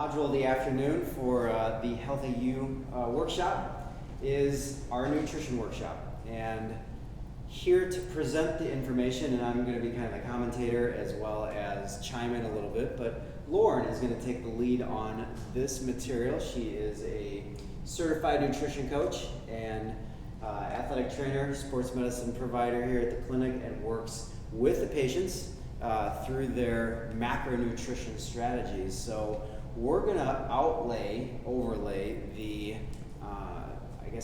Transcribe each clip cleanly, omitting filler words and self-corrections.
module of the afternoon for the Healthy You workshop is our nutrition workshop. And here to present the information, and I'm going to be kind of a commentator as well as chime in a little bit, but Lauren is going to take the lead on this material. She is a certified nutrition coach and athletic trainer, sports medicine provider here at the clinic, and works with the patients through their macronutrition strategies. So we're going to overlay the,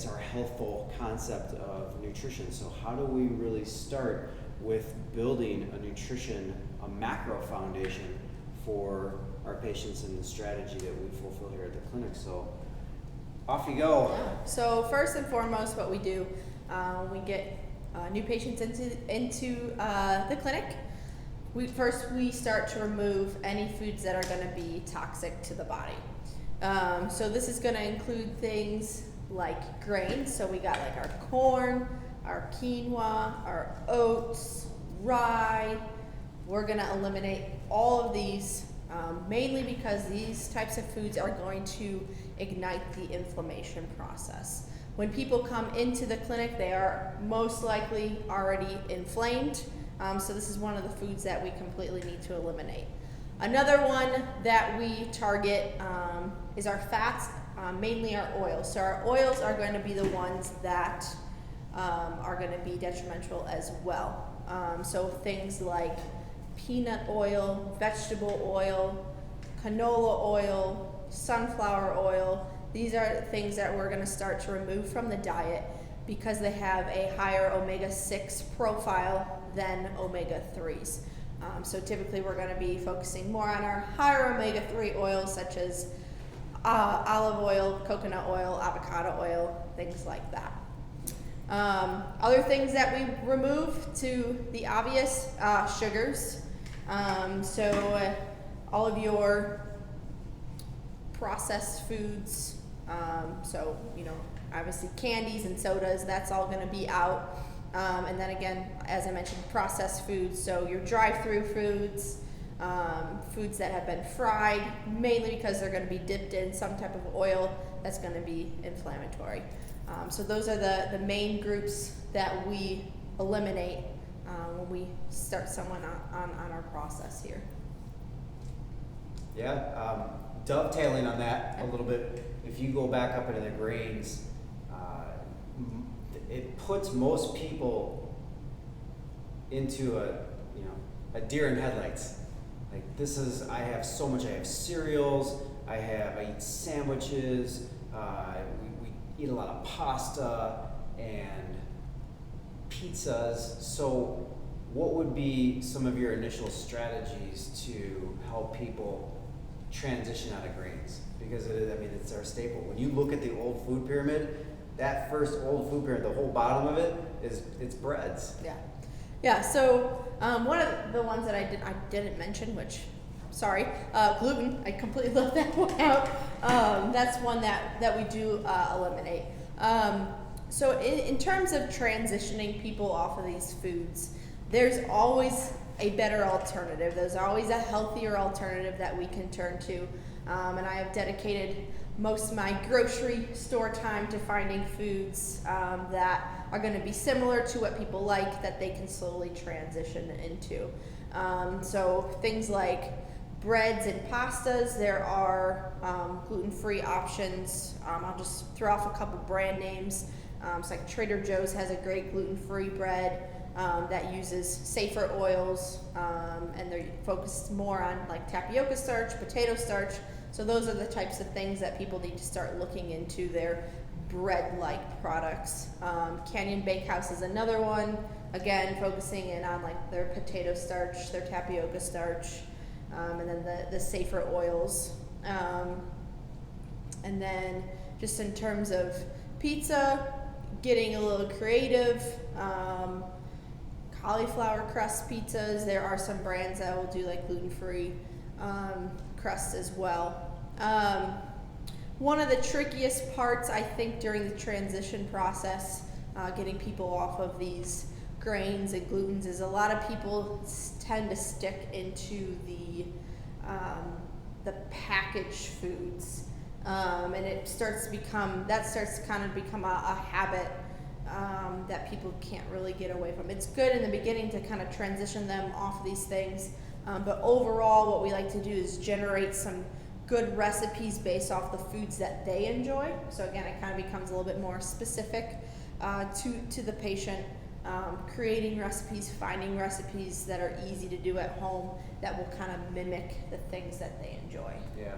our Healthful concept of nutrition. So how do we really start with building a macro foundation for our patients and the strategy that we fulfill here at the clinic? So off you go. So first and foremost, what we do when we get new patients into the clinic, we start to remove any foods that are going to be toxic to the body. So this is going to include things like grains. So we got like our corn, our quinoa, our oats, rye. We're going to eliminate all of these mainly because these types of foods are going to ignite the inflammation process. When people come into the clinic, they are most likely already inflamed. So this is one of the foods that we completely need to eliminate. Another one that we target is our fats, mainly our oils. So our oils are going to be the ones that are going to be detrimental as well. So things like peanut oil, vegetable oil, canola oil, sunflower oil. These are things that we're going to start to remove from the diet because they have a higher omega-6 profile than omega-3s. So typically we're going to be focusing more on our higher omega-3 oils such as olive oil, coconut oil, avocado oil, things like that. Other things that we remove to the obvious, sugars. So all of your processed foods, so obviously candies and sodas, that's all going to be out. And then again, as I mentioned, processed foods, so your drive-through foods, foods that have been fried, mainly because they're going to be dipped in some type of oil that's going to be inflammatory. So those are the main groups that we eliminate when we start someone on our process here. Yeah, dovetailing on that a little bit, if you go back up into the grains, it puts most people into a deer in headlights. Like I have so much. I have cereals. I eat sandwiches. We eat a lot of pasta and pizzas. So, what would be some of your initial strategies to help people transition out of grains? Because it's our staple. When you look at the old food pyramid, that first old food pyramid, the whole bottom of it's breads. Yeah. So one of the ones that I didn't mention, which sorry, gluten. I completely left that one out. That's one that we do eliminate. So in terms of transitioning people off of these foods, there's always a better alternative. There's always a healthier alternative that we can turn to. And I have dedicated most of my grocery store time to finding foods that are going to be similar to what people like, that they can slowly transition into. So things like breads and pastas, there are gluten-free options. I'll just throw off a couple brand names. It's like Trader Joe's has a great gluten-free bread that uses safer oils, and they're focused more on like tapioca starch, potato starch. So those are the types of things that people need to start looking into their bread-like products. Canyon Bakehouse is another one, again focusing in on like their potato starch, their tapioca starch, and then the safer oils. And then just in terms of pizza, getting a little creative, cauliflower crust pizzas. There are some brands that will do like gluten-free crust as well. One of the trickiest parts, I think, during the transition process, getting people off of these grains and glutens, is a lot of people tend to stick into the the packaged foods. And it starts to kind of become a habit that people can't really get away from. It's good in the beginning to kind of transition them off of these things, but overall what we like to do is generate some good recipes based off the foods that they enjoy. So again, it kind of becomes a little bit more specific to the patient, creating recipes, finding recipes that are easy to do at home that will kind of mimic the things that they enjoy. Yeah.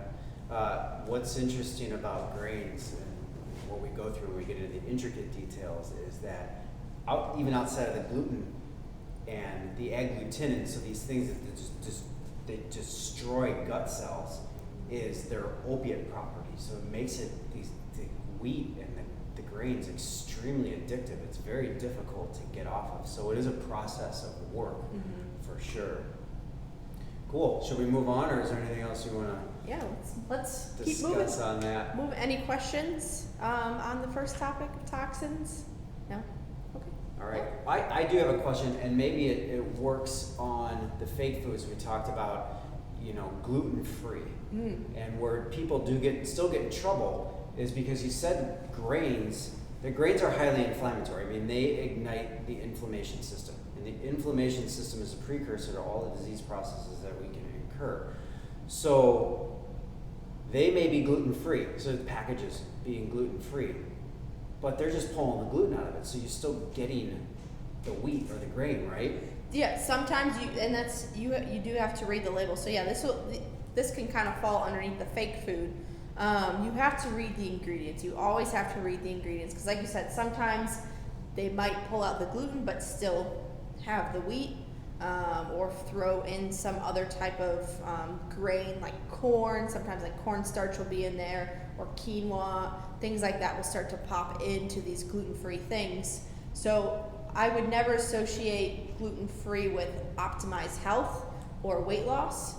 What's interesting about grains and what we go through when we get into the intricate details is that even outside of the gluten and the agglutinin, so these things that they destroy gut cells, is their opiate property. So it makes the wheat and the grains extremely addictive. It's very difficult to get off of. So it is a process of work, for sure. Cool. Should we move on, or is there anything else you want to? Yeah, let's keep moving. Discuss on that. Any questions on the first topic of toxins? No? Okay. All right. I do have a question, and maybe it works on the fake foods we talked about, gluten-free. And where people still get in trouble is because you said grains. The grains are highly inflammatory. I mean, they ignite the inflammation system. And the inflammation system is a precursor to all the disease processes that we can incur. So they may be gluten-free, so the packages being gluten-free, but they're just pulling the gluten out of it, so you're still getting the wheat or the grain, right? Yeah, sometimes you do have to read the label. So yeah, this can kind of fall underneath the fake food. You have to read the ingredients. You always have to read the ingredients, because like you said, sometimes they might pull out the gluten but still have the wheat, or throw in some other type of grain like corn. Sometimes like cornstarch will be in there, or quinoa. Things like that will start to pop into these gluten-free things. So I would never associate gluten-free with optimized health or weight loss,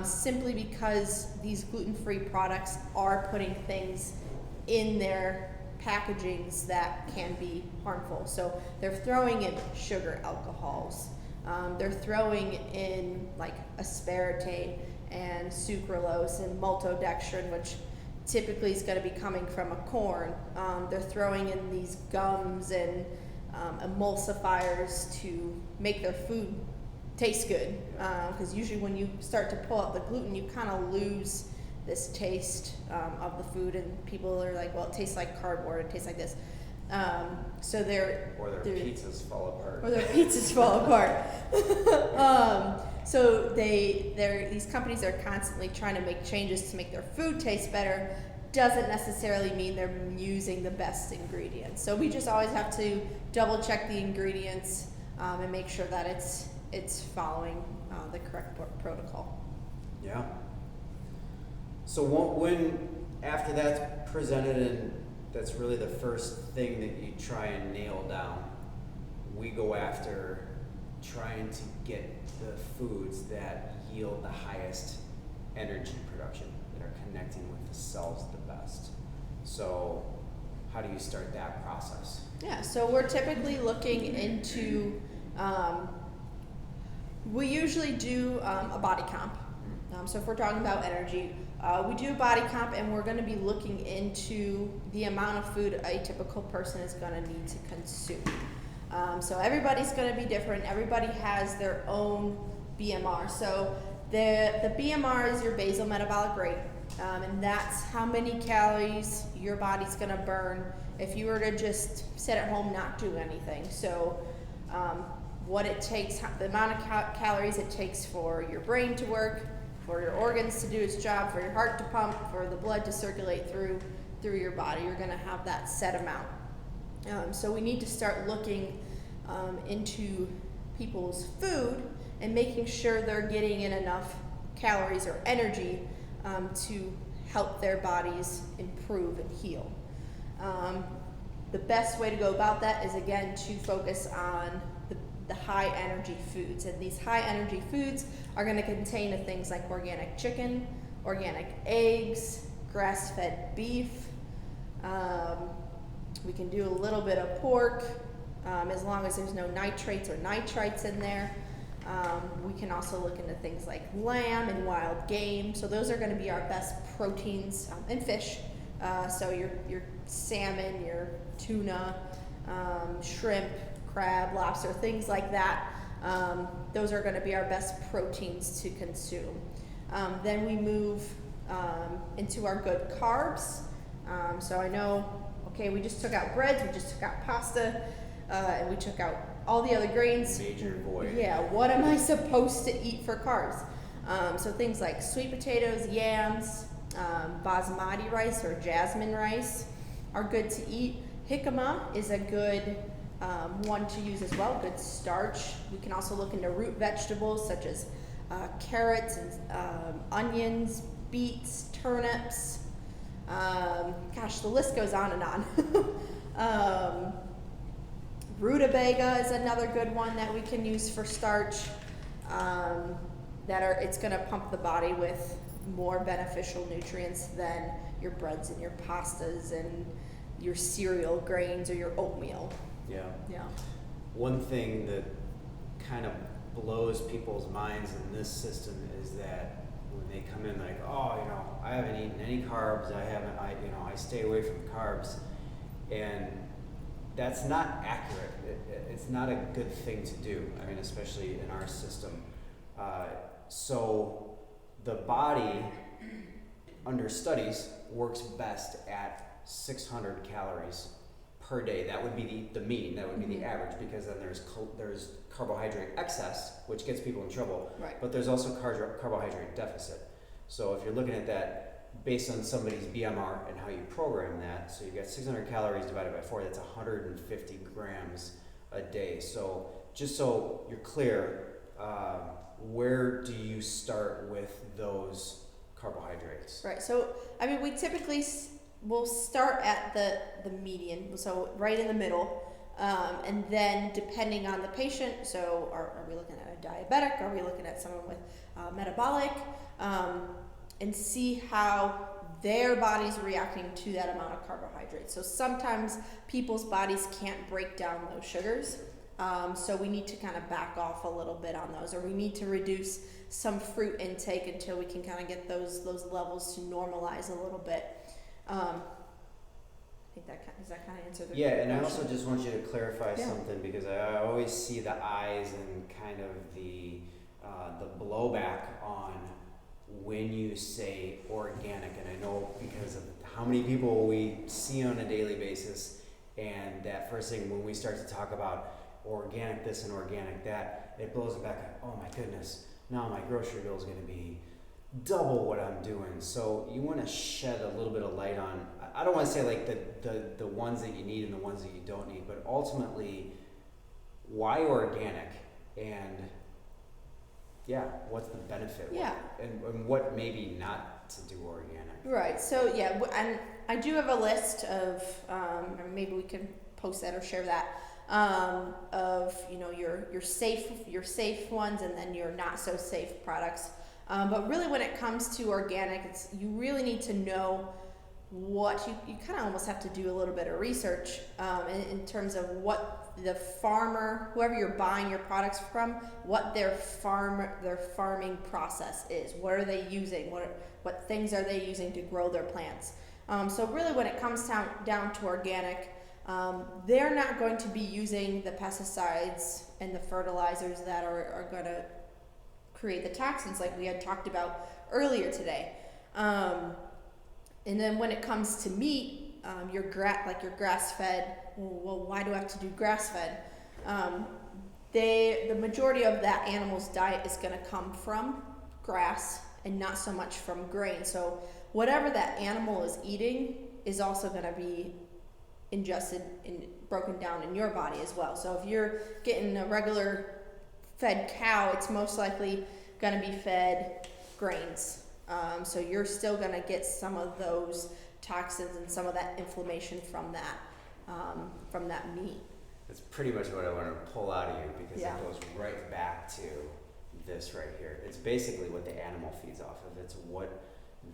simply because these gluten-free products are putting things in their packagings that can be harmful. So they're throwing in sugar alcohols, they're throwing in like aspartame and sucralose and maltodextrin, which typically is going to be coming from a corn. They're throwing in these gums and emulsifiers to make their food taste good, because usually when you start to pull out the gluten, you kind of lose this taste of the food, and people are like, well, it tastes like cardboard, it tastes like this. So their pizzas fall apart. Or their pizzas fall apart. So these companies are constantly trying to make changes to make their food taste better. Doesn't necessarily mean they're using the best ingredients. So we just always have to double check the ingredients and make sure that it's following the correct protocol. Yeah. So when after that's presented, and that's really the first thing that you try and nail down, we go after trying to get the foods that yield the highest energy production, that are connecting with the cells the best. So how do you start that process? Yeah, so we're typically looking into, we usually do a body comp. So if we're talking about energy, we do a body comp, and we're going to be looking into the amount of food a typical person is going to need to consume. So everybody's going to be different. Everybody has their own BMR. So the BMR is your basal metabolic rate, and that's how many calories your body's going to burn if you were to just sit at home, not do anything. So what it takes, the amount of calories it takes for your brain to work, for your organs to do its job, for your heart to pump, for the blood to circulate through your body. You're going to have that set amount. So we need to start looking into people's food and making sure they're getting in enough calories or energy to help their bodies improve and heal. The best way to go about that is, again, to focus on the high energy foods. And these high energy foods are going to contain things like organic chicken, organic eggs, grass-fed beef. We can do a little bit of pork, as long as there's no nitrates or nitrites in there. We can also look into things like lamb and wild game. So those are going to be our best proteins, and fish. So your salmon, your tuna, shrimp, crab, lobster, things like that. Those are going to be our best proteins to consume. Then we move into our good carbs. So I know, okay, we just took out breads, we just took out pasta, and we took out all the other grains. Major void. Yeah, what am I supposed to eat for carbs? So things like sweet potatoes, yams, basmati rice or jasmine rice are good to eat. Jicama is a good one to use as well, good starch. We can also look into root vegetables such as carrots and onions, beets, turnips. Gosh, the list goes on and on. Rutabaga is another good one that we can use for starch. It's going to pump the body with more beneficial nutrients than your breads and your pastas and your cereal grains or your oatmeal. Yeah. Yeah. One thing that kind of blows people's minds in this system is that when they come in like, oh, I haven't eaten any carbs, I stay away from carbs, and that's not accurate. It's not a good thing to do. I mean, especially in our system. So the body, under studies, works best at 600 calories per day. That would be the mean. That would be the average, because then there's carbohydrate excess, which gets people in trouble. Right. But there's also carbohydrate deficit. So if you're looking at that based on somebody's BMR and how you program that, so you've got 600 calories divided by 4, that's 150 grams a day. So just so you're clear, where do you start with those carbohydrates? Right. So, I mean, we typically will start at the median, so right in the middle, and then depending on the patient, so are we looking at a diabetic? Are we looking at someone with metabolic? And see how their body's reacting to that amount of carbohydrates. So sometimes people's bodies can't break down those sugars. So we need to kind of back off a little bit on those, or we need to reduce some fruit intake until we can kind of get those levels to normalize a little bit. I think does that kind of answer the question? Yeah, and I also just want you to clarify something, because I always see the eyes and kind of the blowback on when you say organic, and I know because of how many people we see on a daily basis, and that first thing when we start to talk about organic this and organic that, it blows it back like, oh my goodness, now my grocery bill is going to be double what I'm doing. So you want to shed a little bit of light on, I don't want to say like the ones that you need and the ones that you don't need, but ultimately why organic, and what's the benefit? Yeah. And what maybe not to do organic. Right. So and I do have a list of, or maybe we can post that or share that, of your safe ones and then your not so safe products. But really, when it comes to organic, you really need to know what you kind of almost have to do a little bit of research in terms of what the farmer, whoever you're buying your products from, what their farming process is. What are they using? What things are they using to grow their plants? So really, when it comes down to organic, they're not going to be using the pesticides and the fertilizers that are going to create the toxins like we had talked about earlier today. And then when it comes to meat, your grass-fed, well, why do I have to do grass-fed? The majority of that animal's diet is going to come from grass and not so much from grain. So whatever that animal is eating is also going to be ingested and broken down in your body as well. So if you're getting a regular fed cow, it's most likely going to be fed grains. So you're still going to get some of those toxins and some of that inflammation from that meat. That's pretty much what I want to pull out of you, because Yeah. it goes right back to this right here. It's basically what the animal feeds off of. It's what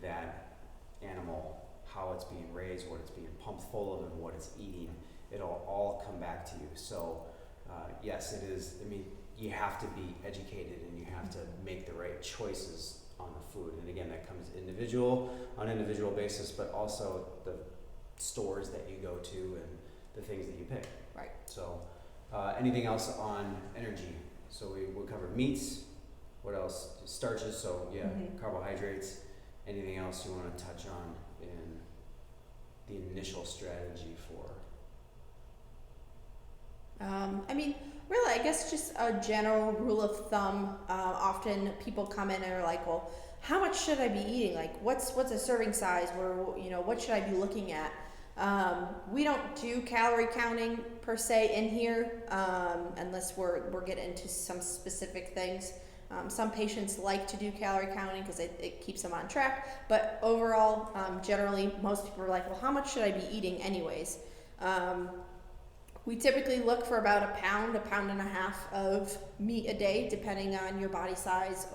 that animal, how it's being raised, what it's being pumped full of, and what it's eating. It'll all come back to you. So yes, it is. I mean, you have to be educated and you have to make the right choices on the food. And again, that comes on an individual basis, but also the stores that you go to and the things that you pick. Right. So, anything else on energy? So we'll cover meats. What else? Starches. So yeah, carbohydrates. Anything else you want to touch on in the initial strategy for? I mean, really, I guess just a general rule of thumb. Often people come in and are like, well, how much should I be eating? Like, what's a serving size? What should I be looking at? We don't do calorie counting per se in here, unless we're getting into some specific things. Some patients like to do calorie counting because it keeps them on track, but overall, generally, most people are like, well, how much should I be eating anyways? We typically look for about a pound and a half of meat a day, depending on your body size,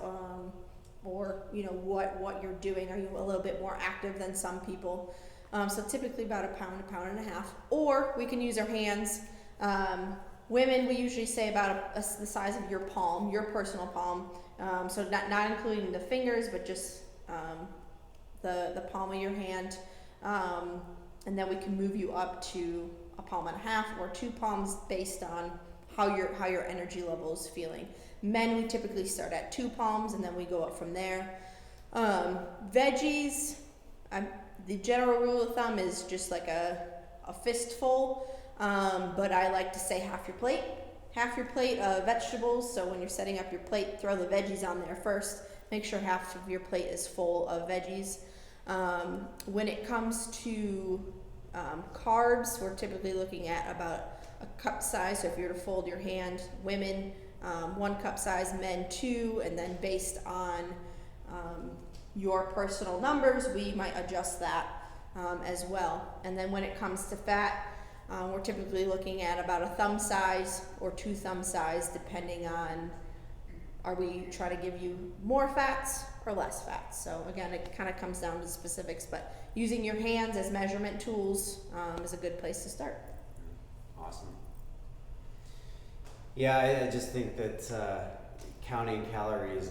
or what you're doing. Are you a little bit more active than some people? So typically about a pound and a half. Or we can use our hands. Women, we usually say about the size of your palm, your personal palm. So not including the fingers, but just the palm of your hand. And then we can move you up to a palm and a half or 2 palms based on how your energy level is feeling. Men, we typically start at 2 palms and then we go up from there. Veggies, the general rule of thumb is just like a fistful, but I like to say half your plate of vegetables. So when you're setting up your plate, throw the veggies on there first. Make sure half of your plate is full of veggies. When it comes to carbs, we're typically looking at about a cup size. So if you were to fold your hand, women 1 cup size, men 2, and then based on your personal numbers, we might adjust that as well. And then when it comes to fat, we're typically looking at about a thumb size or 2 thumb size, depending on, are we trying to give you more fats or less fats? So again, it kind of comes down to specifics, but using your hands as measurement tools is a good place to start. Awesome. Yeah, I just think that counting calories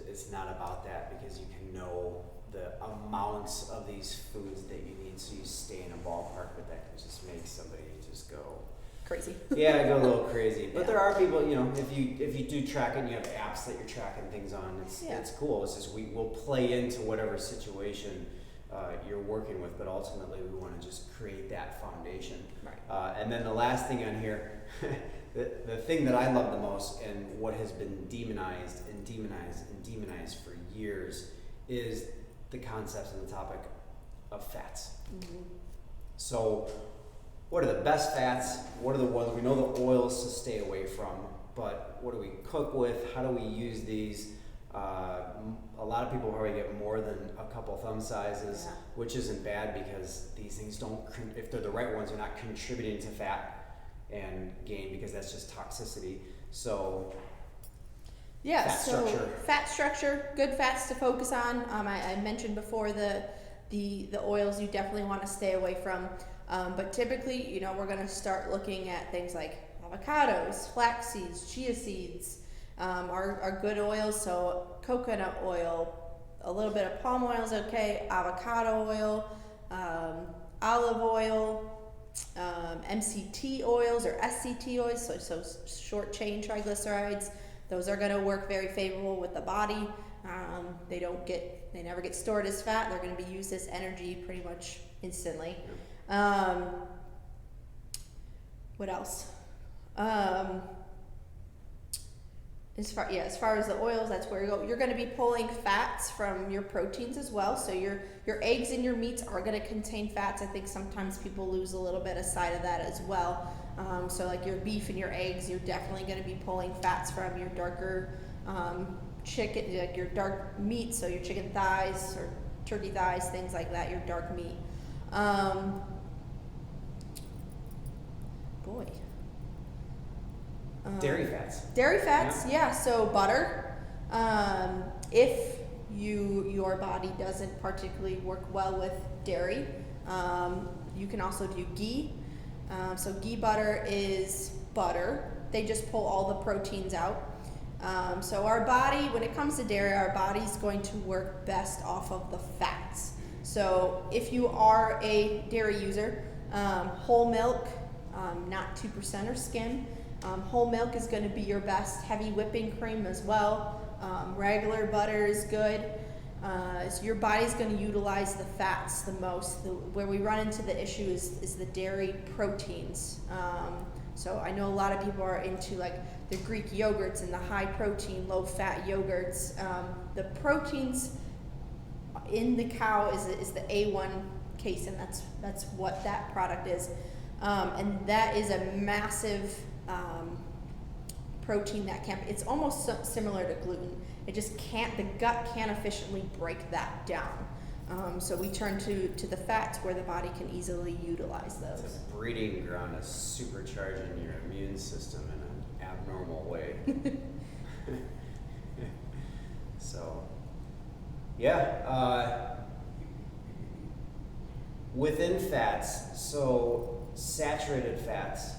it's not about that, because you can know the amounts of these foods that you need, so you stay in a ballpark, but that can just make somebody just go crazy. Yeah, go a little crazy. But Yeah. there are people, if you do track it and you have apps that you're tracking things on, it's cool. It's just we'll play into whatever situation you're working with, but ultimately we want to just create that foundation. Right. And then the last thing on here, the thing that I love the most, and what has been demonized for years, is the concepts and the topic of fats. Mm-hmm. So what are the best fats? What are the ones we know the oils to stay away from, but what do we cook with? How do we use these? A lot of people probably get more than a couple thumb sizes, which isn't bad, because these things don't, if they're the right ones, they're not contributing to fat and gain, because that's just toxicity. So fat structure, good fats to focus on. I mentioned before the oils you definitely want to stay away from. But typically, we're going to start looking at things like avocados, flax seeds, chia seeds, are good oils. So coconut oil, a little bit of palm oil is okay, avocado oil, olive oil, MCT oils or SCT oils, so short chain triglycerides. Those are going to work very favorable with the body. They never get stored as fat. They're going to be used as energy pretty much instantly. What else? As far as the oils, that's where you go. You're going to be pulling fats from your proteins as well. So your eggs and your meats are going to contain fats. I think sometimes people lose a little bit of sight of that as well. So like your beef and your eggs, you're definitely going to be pulling fats from your darker chicken, like your dark meat. So your chicken thighs or turkey thighs, things like that. Your dark meat. Dairy fats. Dairy fats, yeah. So butter. If your body doesn't particularly work well with dairy, you can also do ghee. So ghee butter is butter They just pull all the proteins out. So our body, when it comes to dairy, our body's going to work best off of the fats. So if you are a dairy user, whole milk, not 2% or skim, whole milk is going to be your best. Heavy whipping cream as well. Regular butter is good. So your body's going to utilize the fats the most. Where we run into the issue is the dairy proteins. So I know a lot of people are into like the Greek yogurts and the high protein, low fat yogurts. The proteins in the cow is the A1 casein. That's what that product is. And that is a massive protein that can't, it's almost similar to gluten. It just can't, the gut can't efficiently break that down. So we turn to the fats where the body can easily utilize those. It's a breeding ground of supercharging your immune system in an abnormal way. So, yeah. Within fats, so saturated fats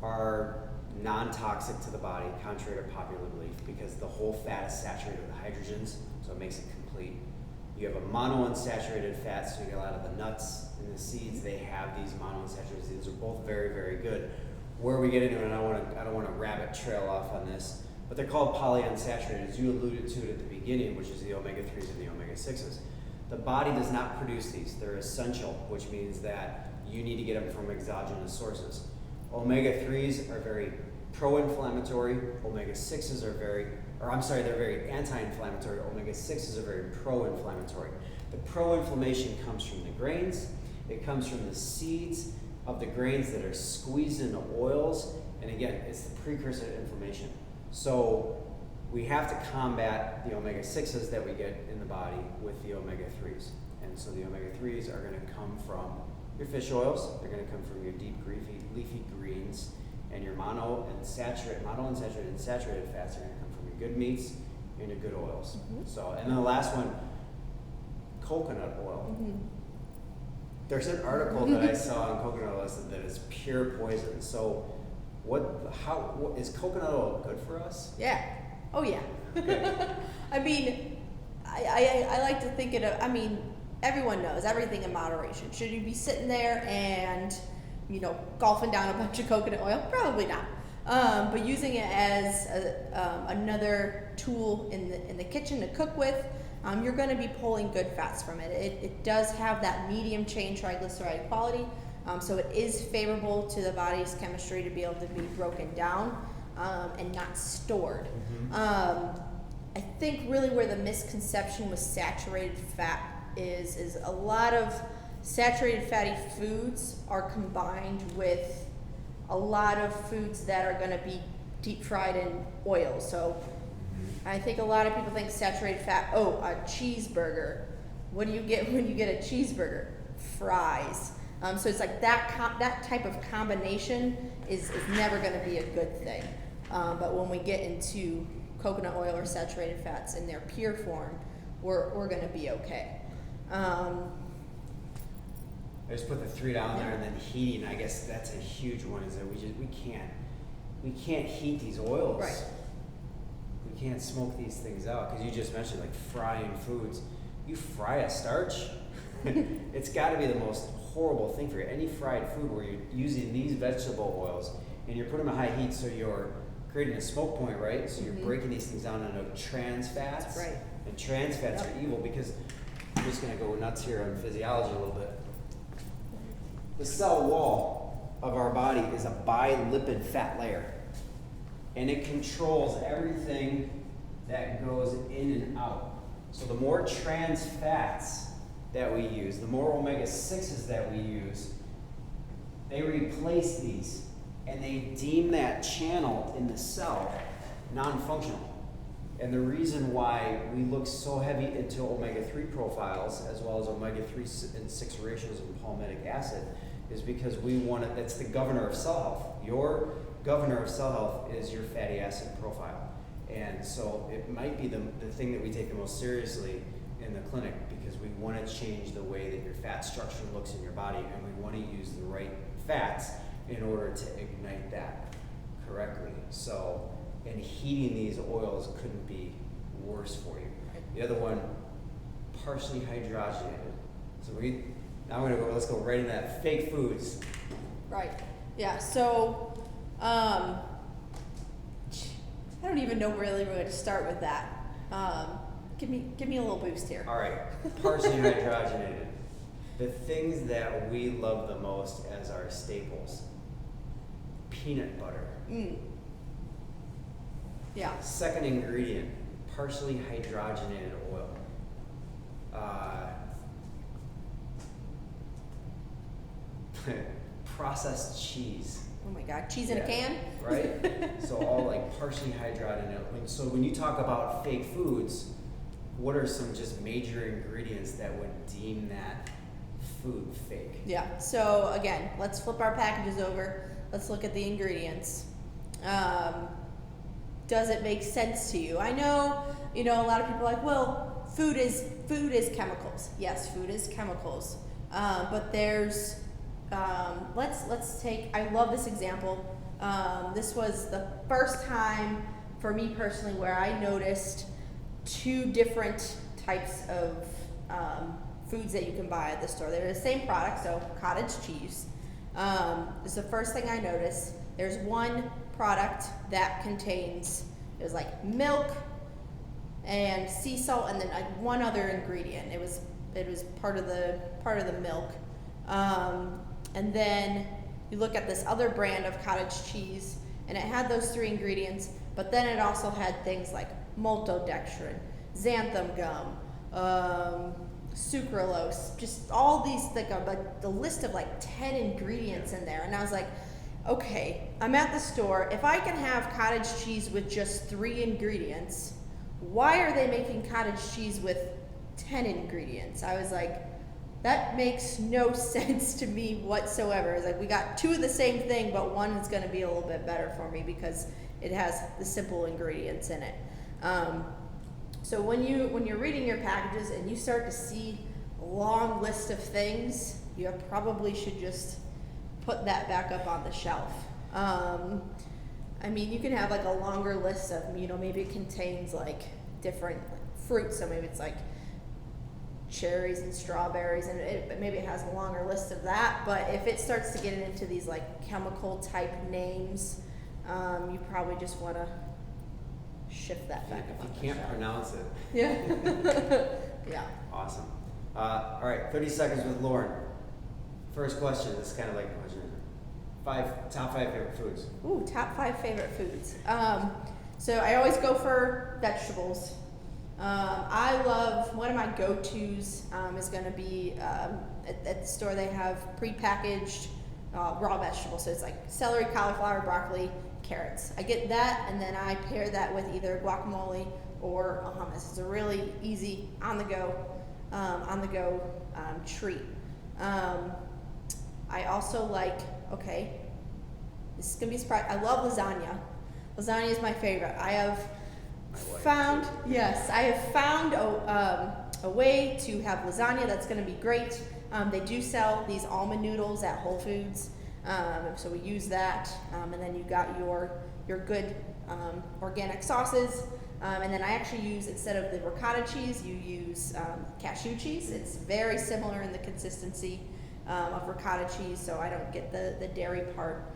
are non-toxic to the body, contrary to popular belief, because the whole fat is saturated with hydrogens, so it makes it complete. You have a monounsaturated fat, so you get a lot of the nuts and the seeds, they have these monounsaturated. These are both very, very good. Where we get into it, and I don't want to rabbit trail off on this, but they're called polyunsaturated, as you alluded to it at the beginning, which is the omega-3s and the omega-6s. The body does not produce these. They're essential, which means that you need to get them from exogenous sources. Omega-3s are very pro-inflammatory. Omega-6s are they're very anti-inflammatory. Omega-6s are very pro-inflammatory. The pro-inflammation comes from the grains. It comes from the seeds of the grains that are squeezed into oils. And again, it's the precursor to inflammation. So we have to combat the omega-6s that we get in the body with the omega-3s. And so the omega-3s are going to come from your fish oils. They're going to come from your deep leafy greens. And your monounsaturated and saturated fats are going to come from your good meats and your good oils. Mm-hmm. So, and then the last one, coconut oil. Mm-hmm. There's an article that I saw on coconut oil that is pure poison. So, how is coconut oil good for us? Yeah. Oh yeah. Okay. I mean, I like to think everyone knows everything in moderation. Should you be sitting there and golfing down a bunch of coconut oil? Probably not. But using it as another tool in the kitchen to cook with, you're going to be pulling good fats from it. It does have that medium chain triglyceride quality, so it is favorable to the body's chemistry to be able to be broken down and not stored. Mm-hmm. I think really where the misconception with saturated fat is a lot of saturated fatty foods are combined with a lot of foods that are going to be deep fried in oil. So I think a lot of people think saturated fat, a cheeseburger. What do you get when you get a cheeseburger? Fries. So it's like that type of combination is never going to be a good thing. But when we get into coconut oil or saturated fats in their pure form, we're going to be okay. I just put the 3 down there, and then heating. I guess that's a huge one. Is that we can't heat these oils. Right. We can't smoke these things out because you just mentioned like frying foods. You fry a starch, it's got to be the most horrible thing for you. Any fried food where you're using these vegetable oils and you're putting them at high heat, so you're creating a smoke point, right? So you're breaking these things down into trans fats. That's right. And trans fats are evil because I'm just going to go nuts here on physiology a little bit. The cell wall of our body is a bilipid fat layer, and it controls everything that goes in and out. So the more trans fats that we use, the more omega-6s that we use, they replace these, and they deem that channel in the cell non-functional. And the reason why we look so heavy into omega-3 profiles, as well as omega-3 and 6 ratios of palmitic acid, is because we want it. That's the governor of cell health. Your governor of cell health is your fatty acid profile. And so it might be the thing that we take the most seriously in the clinic, because we want to change the way that your fat structure looks in your body, and we want to use the right fats in order to ignite that correctly. So, and heating these oils couldn't be worse for you. The other one, partially hydrogenated. So now let's go right into that. Fake foods. Right. Yeah. So, I don't even know really where to start with that. Give me a little boost here. All right. Partially hydrogenated. The things that we love the most as our staples. Peanut butter. Yeah. Second ingredient, partially hydrogenated oil. Processed cheese. Oh my God, cheese in a can? Right? So all like partially hydrogenated. So when you talk about fake foods, what are some just major ingredients that would deem that food fake? Yeah, so again, let's flip our packages over. Let's look at the ingredients. Does it make sense to you? I know, a lot of people are like, well, food is chemicals. Yes, food is chemicals. But there's, let's take, I love this example. This was the first time for me personally where I noticed 2 different types of foods that you can buy at the store. They're the same product, so cottage cheese. This is the first thing I noticed. There's one product that contains, it was like milk and sea salt and then like one other ingredient. It was part of the milk. And then you look at this other brand of cottage cheese and it had those 3 ingredients, but then it also had things like maltodextrin, xanthan gum, sucralose, just all these, like the list of like 10 ingredients in there. And I was like, okay, I'm at the store. If I can have cottage cheese with just 3 ingredients, why are they making cottage cheese with 10 ingredients? I was like, that makes no sense to me whatsoever. It's like, we got 2 of the same thing, but one is going to be a little bit better for me because it has the simple ingredients in it. So when you're reading your packages and you start to see a long list of things, you probably should just put that back up on the shelf. I mean, you can have like a longer list of, maybe it contains like different fruits, so maybe it's like cherries and strawberries, and maybe it has a longer list of that. But if it starts to get into these like chemical type names, you probably just want to shift that back up. If you can't pronounce it. Yeah. Yeah. Awesome. All right, 30 seconds with Lauren. First question. This is kind of like top 5 favorite foods. Ooh, top 5 favorite foods. So I always go for vegetables. I love, one of my go-tos is going to be at the store they have prepackaged raw vegetables. So it's like celery, cauliflower, broccoli, carrots. I get that, and then I pair that with either guacamole or a hummus. It's a really easy on-the-go treat. I also like, this is gonna be a surprise. I love lasagna. Lasagna is my favorite. I have found a way to have lasagna that's gonna be great. They do sell these almond noodles at Whole Foods. So we use that, and then you got your good organic sauces, and then I actually use, instead of the ricotta cheese, you use cashew cheese. It's very similar in the consistency of ricotta cheese, so I don't get the dairy part,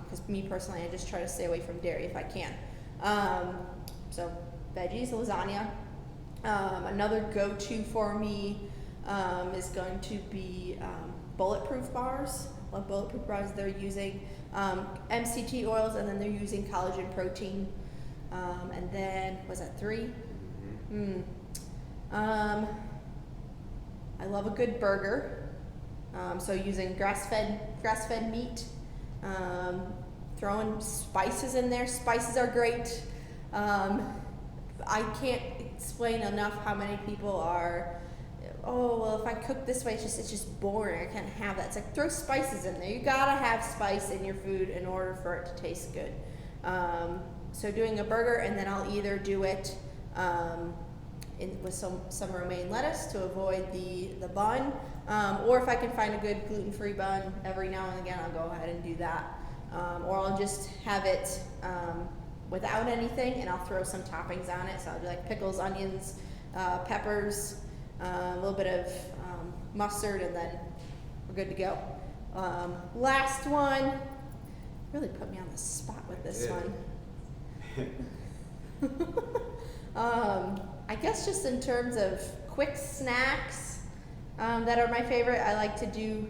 because me personally, I just try to stay away from dairy if I can. So veggies, lasagna. Another go-to for me is going to be bulletproof bars. Love bulletproof bars. They're using MCT oils, and then they're using collagen protein. And then, was that 3? I love a good burger. So using grass-fed meat. Throwing spices in there. Spices are great. I can't explain enough how many people are, oh, well, if I cook this way, it's just boring. I can't have that. It's like, throw spices in there. You gotta have spice in your food in order for it to taste good. So doing a burger, and then I'll either do it with some romaine lettuce to avoid the bun, or if I can find a good gluten-free bun every now and again, I'll go ahead and do that. or I'll just have it without anything, and I'll throw some toppings on it. So I'll do like pickles, onions, peppers, a little bit of mustard, and then we're good to go. Last one, really put me on the spot with this one. I guess just in terms of quick snacks that are my favorite, I like to do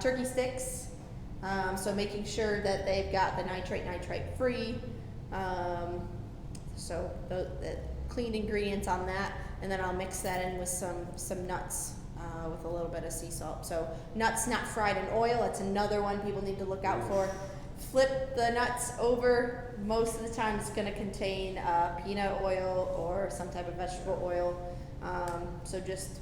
turkey sticks. So making sure that they've got the nitrate free. So the clean ingredients on that, and then I'll mix that in with some nuts with a little bit of sea salt. So nuts not fried in oil, that's another one people need to look out for. Flip the nuts over. Most of the time it's going to contain peanut oil or some type of vegetable oil. So just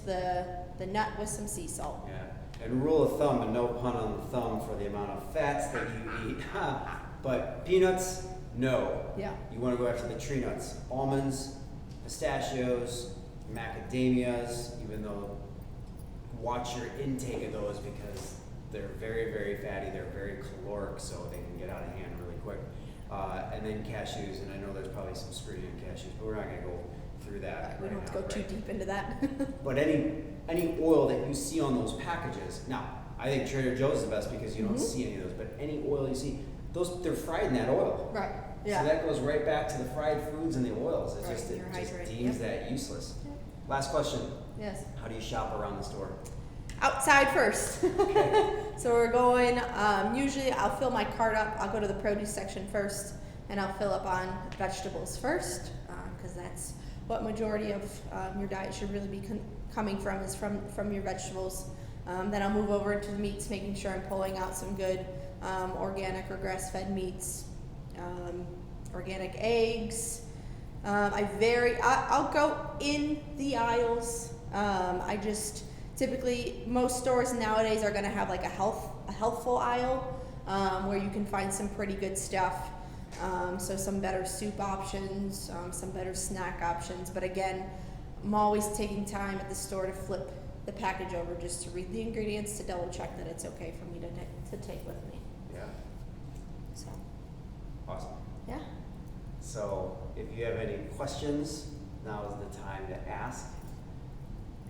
the nut with some sea salt. Yeah. And rule of thumb, and no pun on the thumb for the amount of fats that you eat, but peanuts, no. Yeah. You want to go after the tree nuts. Almonds, pistachios, macadamias, even though watch your intake of those because they're very, very fatty. They're very caloric, so they can get out of hand really quick. And then cashews, and I know there's probably some scrutiny on cashews, but we're not going to go through that. We don't have to go too deep into that. But any oil that you see on those packages, now I think Trader Joe's is the best because you don't see any of those. But any oil you see, they're fried in that oil. Right. Yeah. So that goes right back to the fried foods and the oils. It just Hydrated. deems that useless. Yep. Last question. Yes. How do you shop around the store? Outside first. Okay. So we're going, usually I'll fill my cart up. I'll go to the produce section first, and I'll fill up on vegetables first, because that's what majority of your diet should really be coming from, is from your vegetables. Then I'll move over into the meats, making sure I'm pulling out some good organic or grass-fed meats, organic eggs. I'll go in the aisles. Typically, most stores nowadays are going to have like a healthful aisle where you can find some pretty good stuff. So some better soup options, some better snack options. But again, I'm always taking time at the store to flip the package over just to read the ingredients, to double check that it's okay for me to take with me. Yeah. So. Awesome. Yeah. So if you have any questions, now is the time to ask.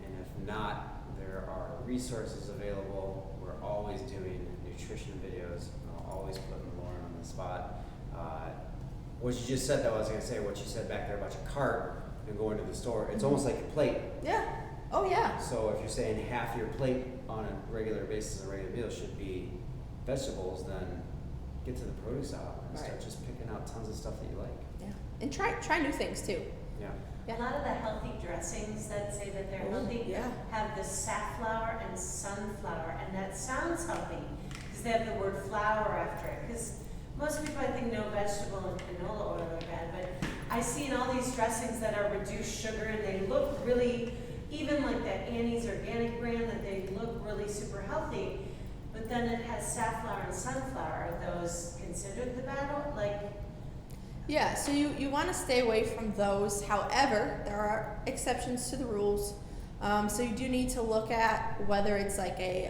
And if not, there are resources available. We're always doing nutrition videos. Always putting Lauren on the spot. What you just said, though, I was going to say what you said back there about your cart and going to the store. It's almost like a plate. Yeah. Oh, yeah. So if you're saying half your plate on a regular basis, a regular meal should be vegetables, then get to the produce aisle and start just picking out tons of stuff that you like. Yeah. And try new things, too. Yeah. A lot of the healthy dressings that say that they're healthy have the safflower and sunflower, and that sounds healthy because they have the word flour after it. Because most people, I think, know vegetable and canola oil are bad, but I see in all these dressings that are reduced sugar, and they look really, even like that Annie's organic brand, that they look really super healthy. But then it has safflower and sunflower. Are those considered the bad oil? Yeah, so you want to stay away from those. However, there are exceptions to the rules. So you do need to look at whether it's like a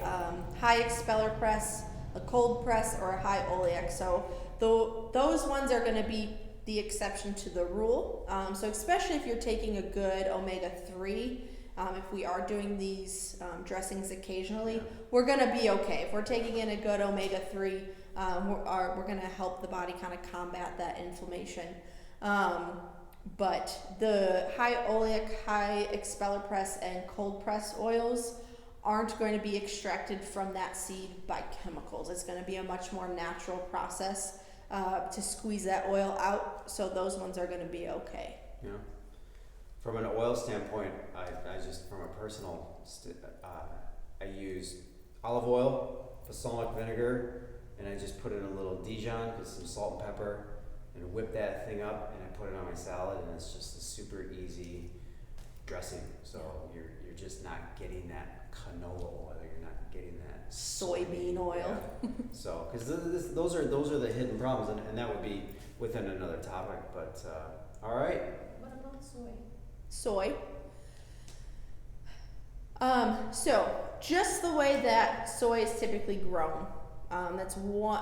high expeller press, a cold press, or a high oleic. So those ones are going to be the exception to the rule. So especially if you're taking a good omega-3, if we are doing these dressings occasionally, we're going to be okay. If we're taking in a good omega-3, we're going to help the body kind of combat that inflammation. But the high oleic, high expeller press, and cold press oils aren't going to be extracted from that seed by chemicals. It's going to be a much more natural process to squeeze that oil out. So those ones are going to be okay. Yeah. From an oil standpoint, I just, from a personal, I use olive oil, balsamic vinegar, and I just put in a little Dijon with some salt and pepper and whip that thing up, and I put it on my salad, and it's just a super easy dressing. So you're just not getting that canola oil, you're not getting that soybean oil. Yeah. So, because those are the hidden problems, and that would be within another topic. But all right. What about soy? Soy. So just the way that soy is typically grown, That's one.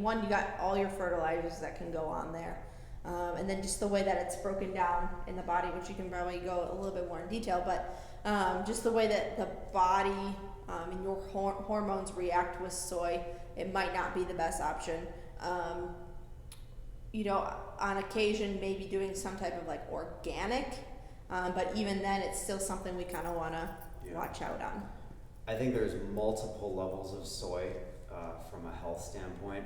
One, you got all your fertilizers that can go on there, and then just the way that it's broken down in the body, which you can probably go a little bit more in detail, but just the way that the body and your hormones react with soy, it might not be the best option. On occasion, maybe doing some type of like organic, but even then, it's still something we kind of want to watch out on. I think there's multiple levels of soy from a health standpoint.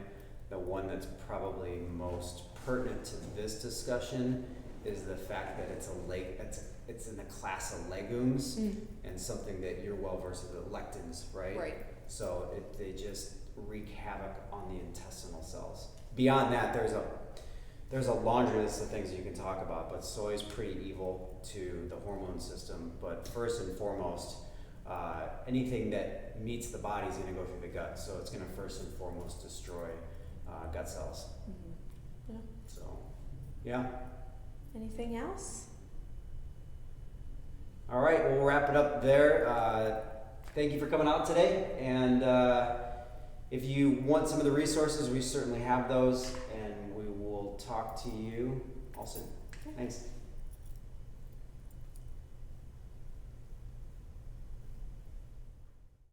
The one that's probably most pertinent to this discussion is the fact that it's in the class of legumes and something that you're well versed with, lectins, right? Right. So they just wreak havoc on the intestinal cells. Beyond that, there's a laundry list of things you can talk about, but soy is pretty evil to the hormone system. But first and foremost, anything that meets the body is going to go through the gut, so it's going to first and foremost destroy gut cells. Yeah. So, yeah. Anything else? All right, we'll wrap it up there. Thank you for coming out today, and if you want some of the resources, we certainly have those, and we will talk to you all soon. Thanks.